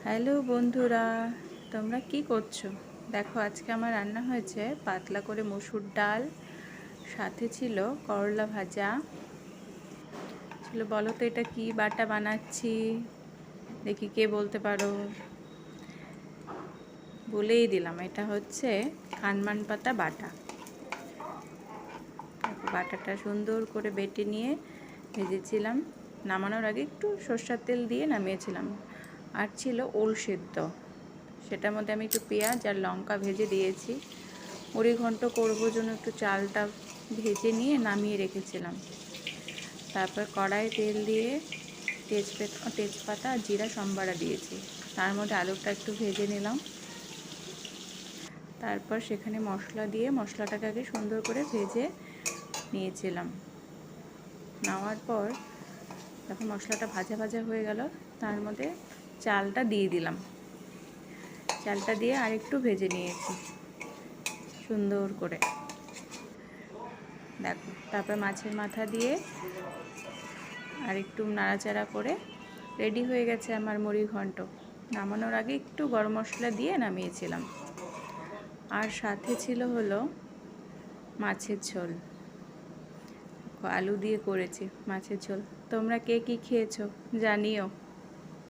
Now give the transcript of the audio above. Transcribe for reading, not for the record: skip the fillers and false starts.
Hello বন্ধুরা, তোমরা কি করছো? দেখো, আজকে আমার রান্না হয়েছে পাতলা করে মসুর ডাল, সাথে ছিল করলা ভাজা ছিল। বলো তো এটা কি বাটা বানাচ্ছি? দেখি কে বলতে পারো। বলেই দিলাম, এটা হচ্ছে কানমান পাতা বাটা। দেখো, বাটাটা সুন্দর করে বেটে নিয়ে ভেজেছিলাম। নামানোর আগে একটু সর্ষের তেল দিয়ে নামিয়েছিলাম। আর ছিল ওল সেদ্ধ, সেটার মধ্যে আমি একটু পেঁয়াজ আর লঙ্কা ভেজে দিয়েছি। মুড়ি ঘন্ট করবো জন্য একটু চালটা ভেজে নিয়ে নামিয়ে রেখেছিলাম। তারপর কড়াই তেল দিয়ে তেজপাতা আর জিরা সম্বারা দিয়েছি। তার মধ্যে আলুটা একটু ভেজে নিলাম। তারপর সেখানে মশলা দিয়ে মশলাটাকে আগে সুন্দর করে ভেজে নিয়েছিলাম। নেওয়ার পর যখন মশলাটা ভাজা ভাজা হয়ে গেল, তার মধ্যে চালটা দিয়ে দিলাম। চালটা দিয়ে আরেকটু ভেজে নিয়েছি সুন্দর করে। দেখো, তারপর মাছের মাথা দিয়ে আর একটু নাড়াচাড়া করে রেডি হয়ে গেছে আমার মুড়ি ঘন্ট। নামানোর আগে একটু গরম মশলা দিয়ে নামিয়েছিলাম। আর সাথে ছিল হলো মাছের ঝোল। আলু দিয়ে করেছি মাছের ঝোল। তোমরা কে কী খেয়েছো জানিও।